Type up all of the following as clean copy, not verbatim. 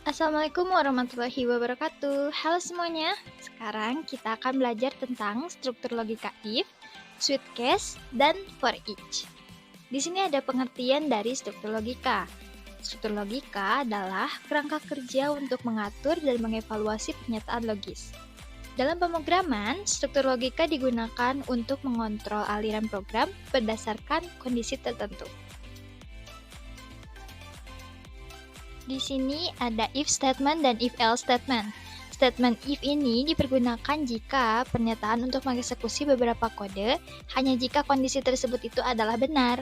Assalamualaikum warahmatullahi wabarakatuh. Halo semuanya. Sekarang kita akan belajar tentang struktur logika if, switch case, dan for each. Di sini ada pengertian dari struktur logika. Struktur logika adalah kerangka kerja untuk mengatur dan mengevaluasi pernyataan logis. Dalam pemrograman, struktur logika digunakan untuk mengontrol aliran program berdasarkan kondisi tertentu. Di sini ada if statement dan if else statement. Statement if ini dipergunakan jika pernyataan untuk mengeksekusi beberapa kode hanya jika kondisi tersebut itu adalah benar.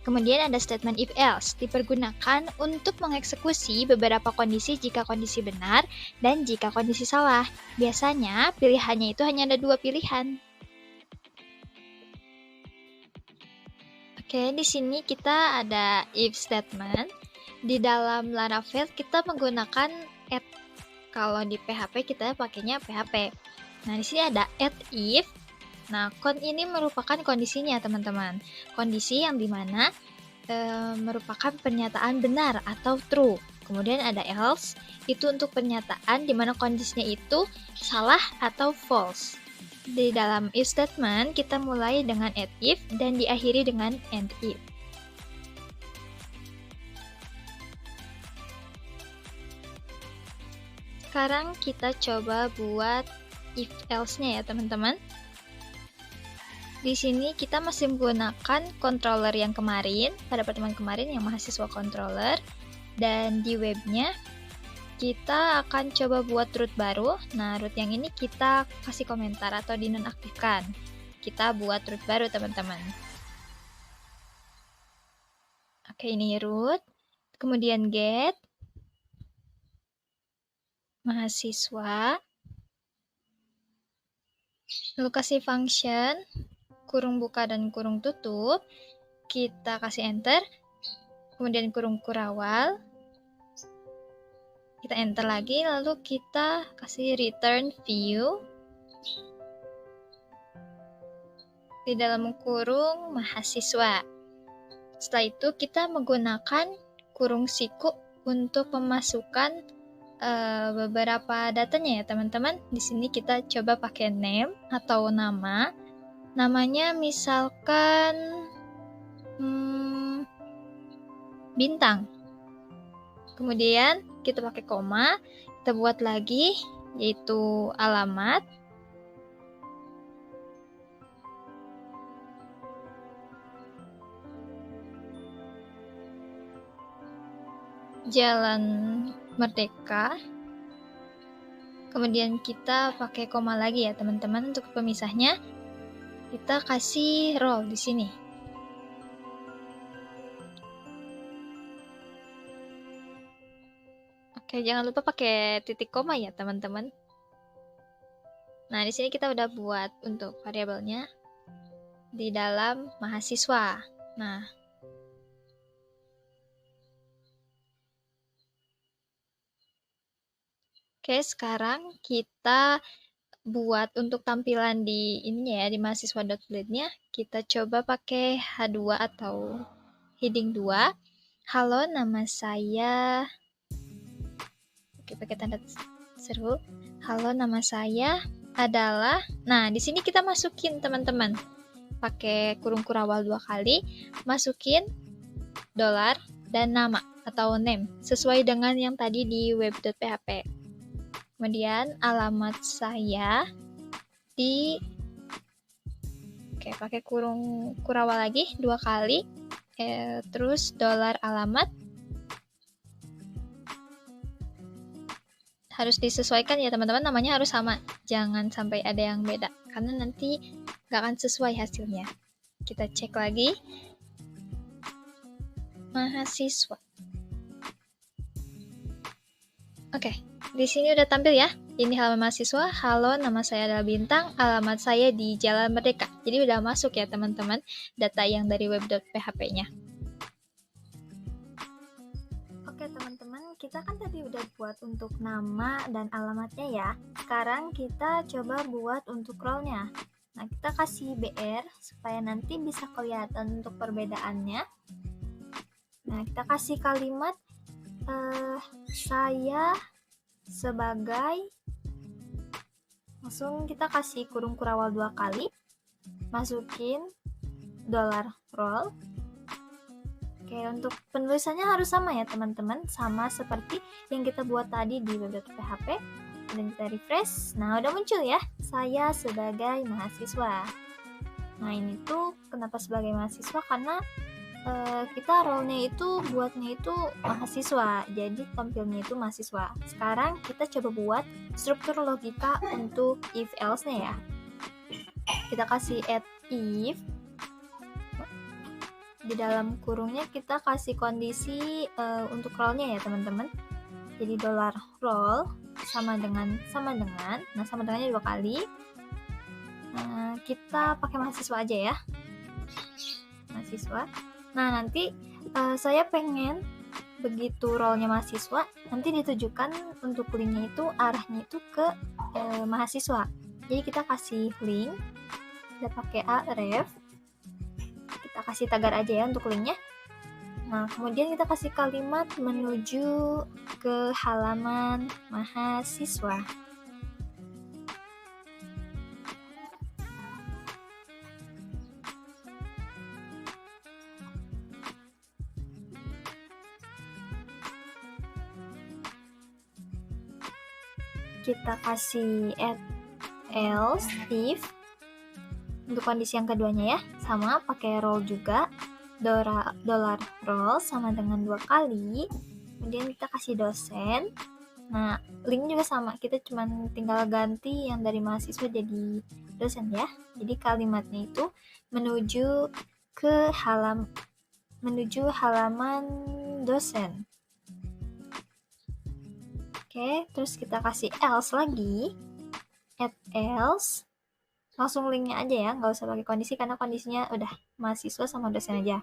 Kemudian ada statement if else, dipergunakan untuk mengeksekusi beberapa kondisi jika kondisi benar dan jika kondisi salah. Biasanya pilihannya itu hanya ada dua pilihan. Oke, di sini kita ada if statement. Di dalam Laravel kita menggunakan add. Kalau di PHP kita pakainya PHP. Nah, di sini ada add if. Nah, ini merupakan kondisinya, teman-teman. Kondisi yang dimana merupakan pernyataan benar atau true. Kemudian ada else, itu untuk pernyataan dimana kondisinya itu salah atau false. Di dalam if statement, kita mulai dengan add if dan diakhiri dengan end if. Sekarang kita coba buat if else-nya ya, teman-teman. Di sini kita masih menggunakan controller yang kemarin, pada pertemuan kemarin yang mahasiswa controller. Dan di webnya, kita akan coba buat root baru. Nah, root yang ini kita kasih komentar atau dinonaktifkan. Kita buat root baru, teman-teman. Oke, ini root. Kemudian get. Mahasiswa. Lalu kasih function. Kurung buka dan kurung tutup, kita kasih enter, kemudian kurung kurawal, kita enter lagi, lalu kita kasih return view, di dalam kurung mahasiswa. Setelah itu kita menggunakan kurung siku untuk memasukkan beberapa datanya ya, teman-teman. Di sini kita coba pakai name atau nama. Namanya misalkan bintang. Kemudian kita pakai koma, kita buat lagi yaitu alamat. Jalan Merdeka. Kemudian kita pakai koma lagi ya, teman-teman, untuk pemisahnya. Kita kasih role di sini. Oke, jangan lupa pakai titik koma ya, teman-teman. Nah, di sini kita udah buat untuk variabelnya di dalam mahasiswa. Nah, oke, sekarang kita buat untuk tampilan di ininya ya, di mahasiswa.blade-nya, kita coba pakai H2 atau heading 2. Halo, nama saya. Oke, pakai tanda seru. Halo, nama saya adalah. Nah, di sini kita masukin, teman-teman. Pakai kurung kurawal 2 kali, masukin dolar dan nama atau name sesuai dengan yang tadi di web.php. Kemudian alamat saya di pakai kurung kurawal lagi 2 kali, terus dolar alamat. Harus disesuaikan ya, teman-teman, namanya harus sama, jangan sampai ada yang beda karena nanti gak akan sesuai hasilnya. Kita cek lagi mahasiswa. Oke, di sini udah tampil ya. Ini halaman mahasiswa. Halo, nama saya adalah Bintang. Alamat saya di Jalan Merdeka. Jadi udah masuk ya, teman-teman, data yang dari web.php-nya. Oke, teman-teman, kita kan tadi udah buat untuk nama dan alamatnya ya. Sekarang kita coba buat untuk role-nya. Nah, kita kasih BR supaya nanti bisa kelihatan untuk perbedaannya. Nah, kita kasih kalimat saya sebagai, langsung kita kasih kurung kurawal 2 kali, masukin $roll. Oke, untuk penulisannya harus sama ya teman-teman, sama seperti yang kita buat tadi di web.php. Dan kita refresh. Nah, udah muncul ya, saya sebagai mahasiswa. Nah, ini tuh kenapa sebagai mahasiswa, karena kita role-nya itu buatnya itu mahasiswa, jadi tampilnya itu mahasiswa. Sekarang kita coba buat struktur logika untuk if else-nya ya. Kita kasih add if, di dalam kurungnya kita kasih kondisi untuk role-nya ya teman-teman. Jadi $roll sama dengan, nah sama dengannya 2 kali. Kita pakai mahasiswa aja ya, mahasiswa. Nah, nanti saya pengen begitu role-nya mahasiswa, nanti ditujukan untuk linknya itu arahnya itu ke mahasiswa. Jadi kita kasih link, kita pakai aref, kita kasih tagar aja ya untuk linknya. Nah, kemudian kita kasih kalimat menuju ke halaman mahasiswa. Kita kasih add else if untuk kondisi yang keduanya ya, sama pakai roll juga, $roll sama dengan 2 kali. Kemudian kita kasih dosen. Nah, link juga sama, kita cuma tinggal ganti yang dari mahasiswa jadi dosen ya. Jadi kalimatnya itu menuju halaman dosen. Oke, terus kita kasih else lagi, add else, langsung linknya aja ya, nggak usah pakai kondisi karena kondisinya udah mahasiswa sama dosen aja.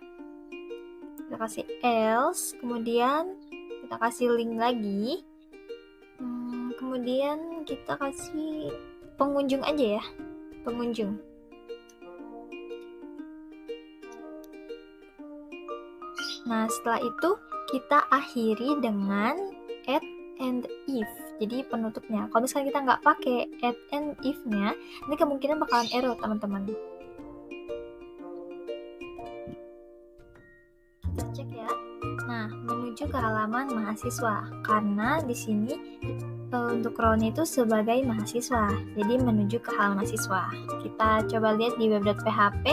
Kita kasih else, kemudian kita kasih link lagi, kemudian kita kasih pengunjung aja ya, pengunjung. Nah, setelah itu kita akhiri dengan add and if, jadi penutupnya. Kalau misalnya kita nggak pakai add and if-nya, ini kemungkinan bakalan error teman-teman. Kita cek ya. Nah, menuju ke halaman mahasiswa, karena di sini untuk role-nya itu sebagai mahasiswa, jadi menuju ke halaman mahasiswa. Kita coba lihat di web.php,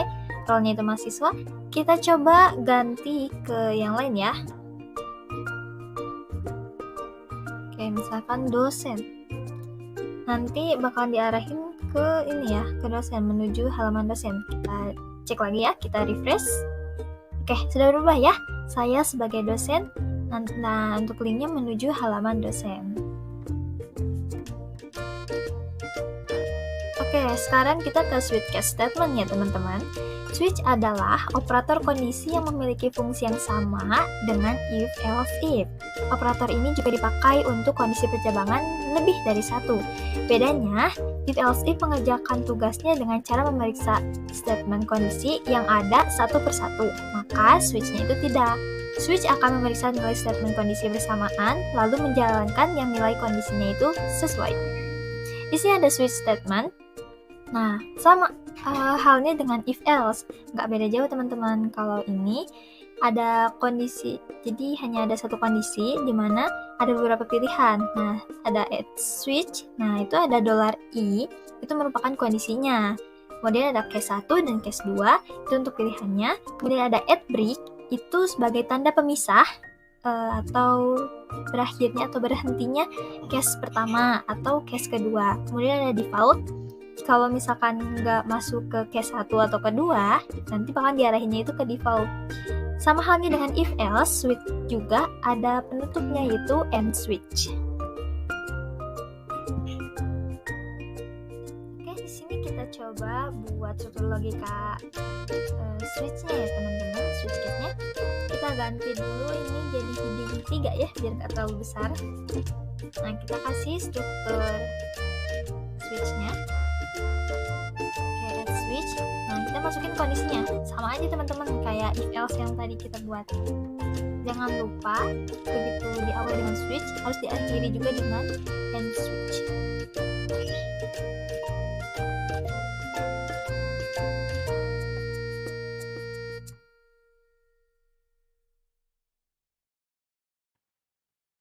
role-nya itu mahasiswa. Kita coba ganti ke yang lain ya. Misalkan dosen, nanti bakal diarahin ke ini ya, ke dosen, menuju halaman dosen. Kita cek lagi ya, kita refresh. Oke, sudah berubah ya, saya sebagai dosen. Nah, untuk linknya menuju halaman dosen. Oke, sekarang kita ke switch case statement ya teman-teman. Switch adalah operator kondisi yang memiliki fungsi yang sama dengan if, else, if. Operator ini juga dipakai untuk kondisi percabangan lebih dari satu. Bedanya, if, else, if mengerjakan tugasnya dengan cara memeriksa statement kondisi yang ada satu persatu. Maka switch-nya itu tidak. Switch akan memeriksa nilai statement kondisi bersamaan, lalu menjalankan yang nilai kondisinya itu sesuai. Di sini ada switch statement. Nah, sama halnya dengan if else, nggak beda jauh teman-teman. Kalau ini ada kondisi, jadi hanya ada satu kondisi di mana ada beberapa pilihan. Nah, ada add switch, nah itu ada $i, itu merupakan kondisinya. Kemudian ada case 1 dan case 2, itu untuk pilihannya. Kemudian ada add break, itu sebagai tanda pemisah atau berakhirnya atau berhentinya case pertama atau case kedua. Kemudian ada default, kalau misalkan nggak masuk ke case 1 atau kedua, nanti bakal diarahinnya itu ke default. Sama halnya dengan if else, switch juga ada penutupnya yaitu end switch. Oke, di sini kita coba buat struktur logika switch-nya ya teman-teman, switch case-nya. Kita ganti dulu ini jadi heading 3 ya, biar nggak terlalu besar. Nah, kita kasih struktur switch-nya. Switch. Nah, kita masukin kondisinya. Sama aja teman-teman kayak if else yang tadi kita buat. Jangan lupa begitu diawali dengan switch harus diakhiri juga dengan end switch.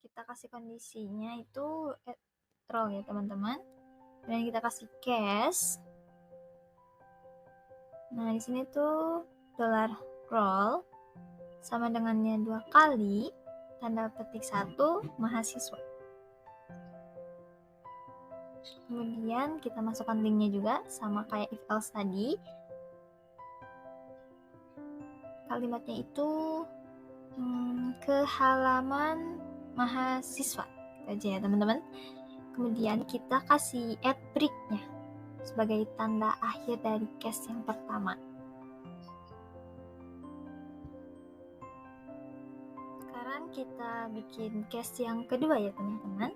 Kita kasih kondisinya itu roll ya teman-teman. Dan kita kasih cash. Nah, di sini tuh $roll sama dengannya 2 kali tanda petik 1 mahasiswa. Kemudian kita masukkan linknya juga sama kayak if else tadi. Kalimatnya itu ke halaman mahasiswa gitu aja ya teman-teman. Kemudian kita kasih add break-nya sebagai tanda akhir dari case yang pertama. Sekarang kita bikin case yang kedua ya teman-teman.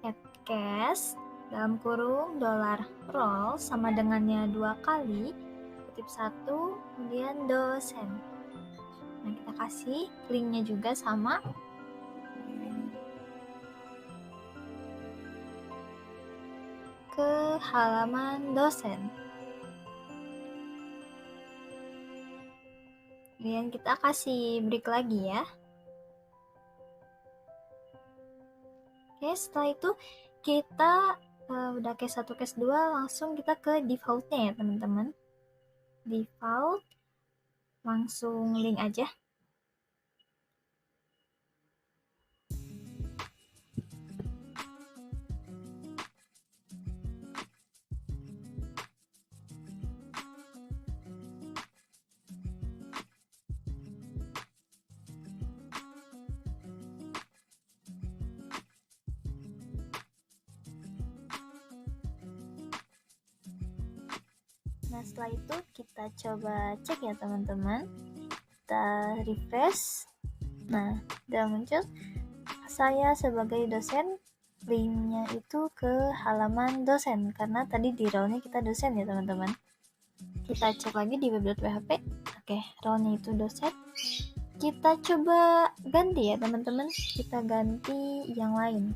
Add case dalam kurung $roll sama dengannya 2 kali kutip 1 kemudian dosen. Nah, kita kasih linknya juga sama ke halaman dosen. Kemudian kita kasih break lagi ya. Oke, setelah itu kita udah case 1, case 2, langsung kita ke default-nya ya teman-teman. Default, langsung link aja. Nah, setelah itu kita coba cek ya teman-teman. Kita refresh. Nah, udah muncul saya sebagai dosen, linknya itu ke halaman dosen karena tadi di role-nya kita dosen ya teman-teman. Kita cek lagi di web.php. Oke, role-nya itu dosen. Kita coba ganti ya teman-teman. Kita ganti yang lain.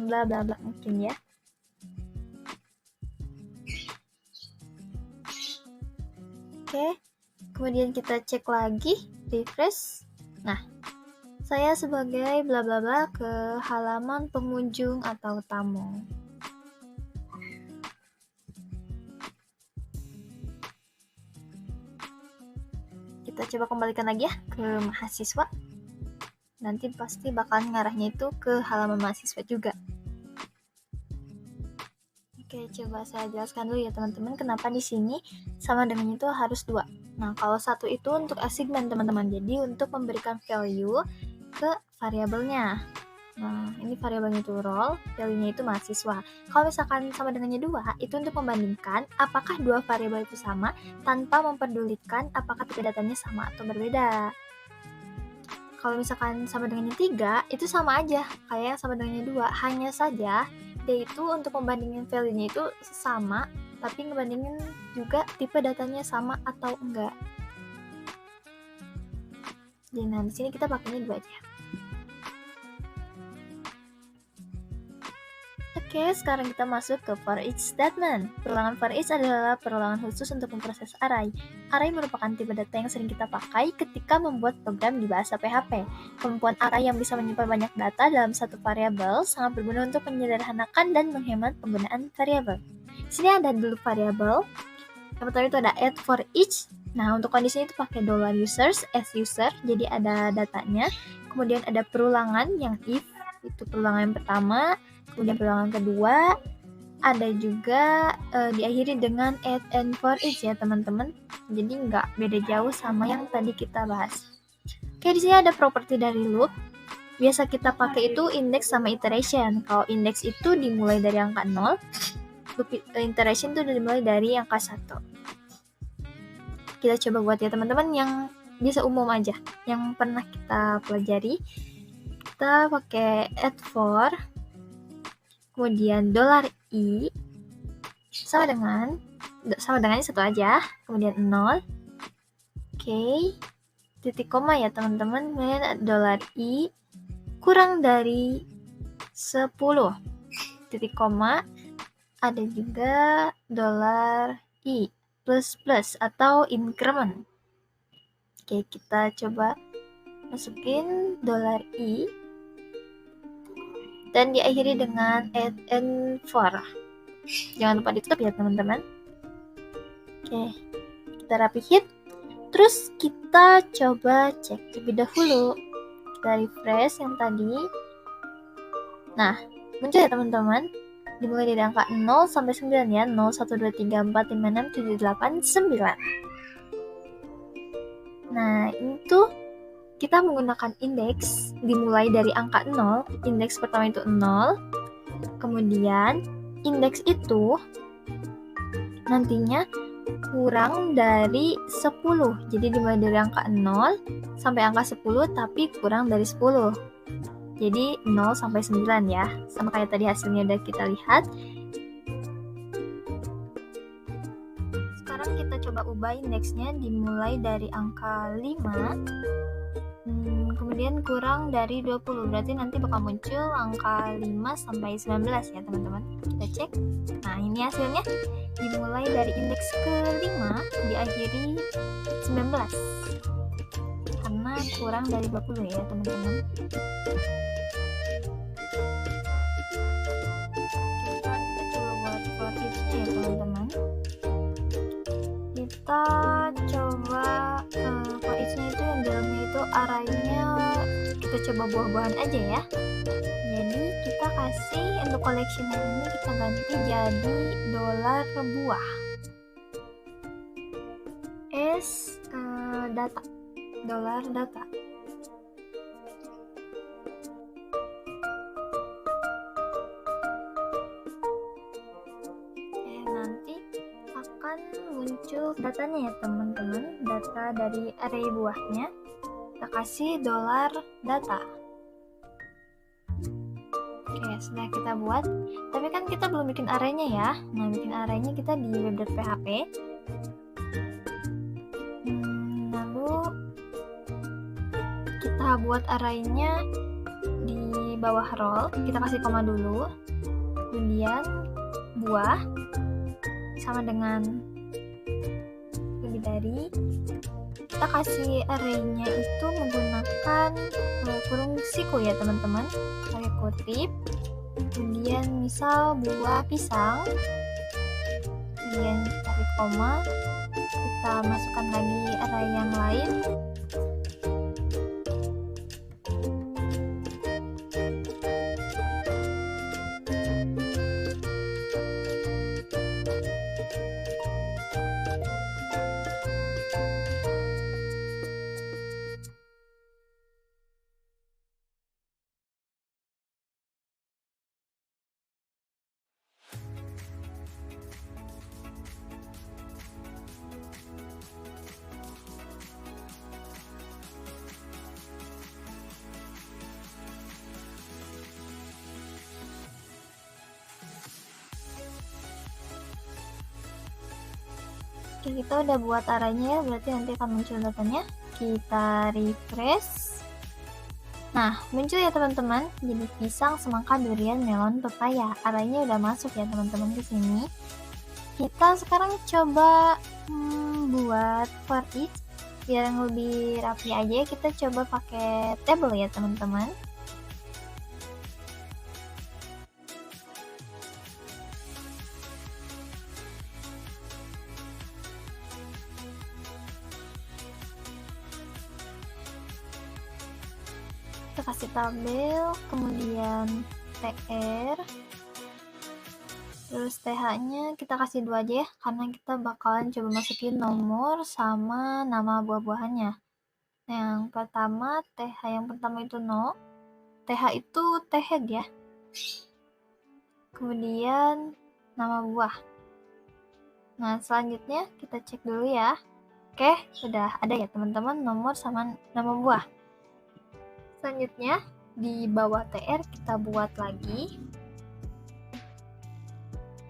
Bla bla bla mungkin ya. Oke, kemudian kita cek lagi, refresh. Nah, saya sebagai bla bla bla ke halaman pengunjung atau tamu. Kita coba kembalikan lagi ya ke mahasiswa. Nanti pasti bakal ngarahnya itu ke halaman mahasiswa juga. Oke, coba saya jelaskan dulu ya teman-teman kenapa di sini sama dengan itu harus 2. Nah, kalau 1 itu untuk assignment teman-teman. Jadi untuk memberikan value ke variabelnya. Nah, ini variabelnya itu roll, value-nya itu mahasiswa. Kalau misalkan sama dengannya 2, itu untuk membandingkan apakah 2 variabel itu sama tanpa memperdulikan apakah tipe datanya sama atau berbeda. Kalau misalkan sama dengannya 3, itu sama aja kayak sama dengannya 2, hanya saja dia itu untuk membandingin value-nya itu sama, tapi ngebandingin juga tipe datanya sama atau enggak. Jadi nah, di sini kita pakainya 2 aja. Oke, sekarang kita masuk ke for each statement. Perulangan for each adalah perulangan khusus untuk memproses array. Array merupakan tipe data yang sering kita pakai ketika membuat program di bahasa PHP. Kemampuan array yang bisa menyimpan banyak data dalam satu variabel sangat berguna untuk menyederhanakan dan menghemat penggunaan variabel. Di sini ada dulu variabel. Yang pertama itu ada add for each. Nah, untuk kondisi itu pakai $users as user, jadi ada datanya. Kemudian ada perulangan yang if, itu perulangan yang pertama. Kemudian perulangan kedua, ada juga diakhiri dengan add and for each ya teman-teman. Jadi nggak beda jauh sama yang tadi kita bahas. Oke, di sini ada properti dari loop. Biasa kita pakai itu index sama iteration. Kalau index itu dimulai dari angka 0, loop iteration itu dimulai dari angka 1. Kita coba buat ya teman-teman yang biasa umum aja, yang pernah kita pelajari. Kita pakai add for, kemudian $i sama dengannya 1 aja, kemudian 0, oke, titik koma ya teman-teman, kemudian ada dolar I kurang dari 10 titik koma, ada juga dolar I plus atau increment. Oke, kita coba masukin dolar I dan diakhiri dengan N4. Jangan lupa ditutup ya teman-teman. Oke, kita rapihin. Terus kita coba cek terlebih dahulu. Kita refresh yang tadi. Nah, muncul ya teman-teman. Dimulai dari angka 0 sampai 9 ya. 0, 1, 2, 3, 4, 5, 6, 7, 8, 9. Nah, itu kita menggunakan indeks dimulai dari angka 0. Indeks pertama itu 0. Kemudian indeks itu nantinya kurang dari 10. Jadi dimulai dari angka 0 sampai angka 10 tapi kurang dari 10. Jadi 0 sampai 9 ya. Sama kayak tadi hasilnya udah kita lihat. Sekarang kita coba ubah indeksnya dimulai dari angka 5 kemudian kurang dari 20. Berarti nanti bakal muncul angka 5 sampai 19 ya teman-teman. Kita cek. Nah, ini hasilnya dimulai dari indeks ke-5 diakhiri 19. Karena kurang dari 20 ya teman-teman. Kita coba for each-nya itu yang dalamnya itu arahnya kita coba buah-buahan aja ya. Jadi kita kasih untuk collection ini kita ganti jadi dolar buah. Data. Dolar data. Muncul datanya ya teman-teman, data dari array buahnya. Kita kasih dolar data. Oke, setelah kita buat, tapi kan kita belum bikin arraynya ya. Nah, bikin arraynya kita di web.php. Lalu kita buat arraynya di bawah row. Kita kasih koma dulu. Kemudian buah sama dengan lebih dari, kita kasih arraynya itu menggunakan kurung siku ya teman-teman, pakai kutip. Kemudian misal buah pisang, kemudian tarik koma, kita masukkan lagi array yang lain. Oke, kita udah buat arraynya ya, berarti nanti akan muncul datanya. Kita refresh. Nah, muncul ya teman-teman. Jadi pisang, semangka, durian, melon, pepaya. Arraynya udah masuk ya teman-teman ke sini. Kita sekarang coba buat for each biar yang lebih rapi aja. Kita coba pakai table ya teman-teman. Kita kasih tabel, kemudian TR, terus TH-nya kita kasih 2 aja ya, karena kita bakalan coba masukin nomor sama nama buah-buahannya. Yang pertama, TH yang pertama itu 0, TH itu TH ya. Kemudian nama buah. Nah, selanjutnya kita cek dulu ya. Oke, sudah ada ya teman-teman nomor sama nama buah. Selanjutnya di bawah TR kita buat lagi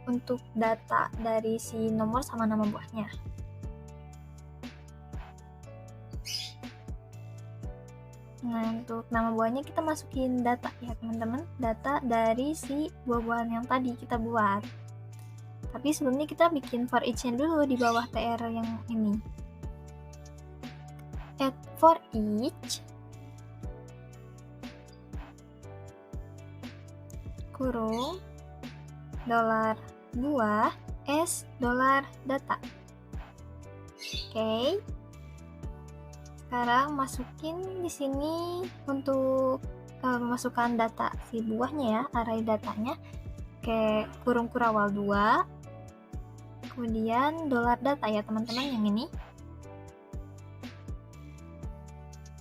untuk data dari si nomor sama nama buahnya. Nah, untuk nama buahnya kita masukin data ya teman-teman, data dari si buah-buahan yang tadi kita buat. Tapi sebelumnya kita bikin for each-nya dulu di bawah TR yang ini. Add for each kurung dolar buah s dolar data. Oke. Sekarang masukin di sini untuk memasukkan data si buahnya ya, array datanya ke kurung kurawal 2. Kemudian dolar data ya teman-teman, yang ini.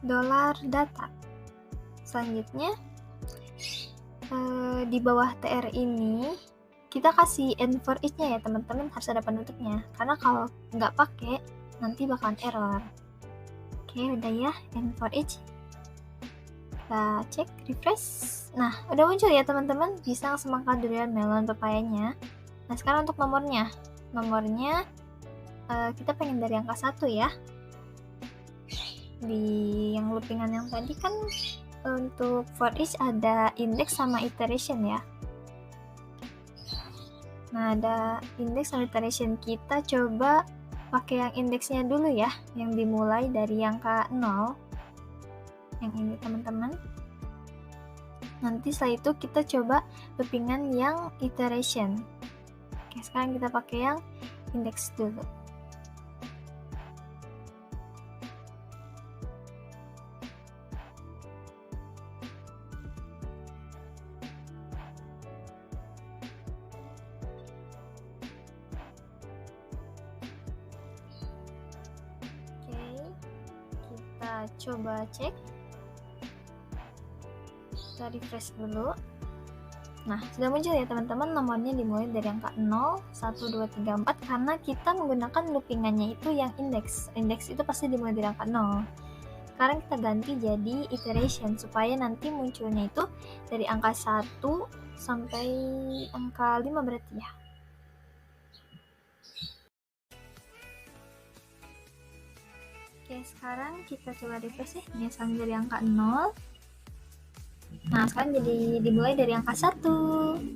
Dolar data. Selanjutnya di bawah TR ini kita kasih end for each-nya ya teman-teman, harus ada penutupnya. Karena kalau nggak pakai nanti bakalan error. Oke, udah ya end for each. Kita cek, refresh. Nah, udah muncul ya teman-teman, pisang, semangka, durian, melon, pepayanya. Nah, sekarang untuk nomornya. Nomornya kita pengen dari angka 1 ya. Di yang loopingan yang tadi kan untuk for each ada index sama iteration ya. Nah, ada index sama iteration. Kita coba pakai yang indeksnya dulu ya, yang dimulai dari angka 0. Yang ini teman-teman. Nanti setelah itu kita coba loopingan yang iteration. Oke, sekarang kita pakai yang index dulu. Kita coba cek, kita refresh dulu. Nah, sudah muncul ya teman-teman, nomornya dimulai dari angka 0, 1, 2, 3, 4 karena kita menggunakan loopingannya itu yang index. Index itu pasti dimulai dari angka 0. Sekarang kita ganti jadi iteration supaya nanti munculnya itu dari angka 1 sampai angka 5 berarti ya. Oke, sekarang kita coba refresh ya. Ini sekarang dari angka 0. Nah, sekarang jadi dimulai dari angka 1.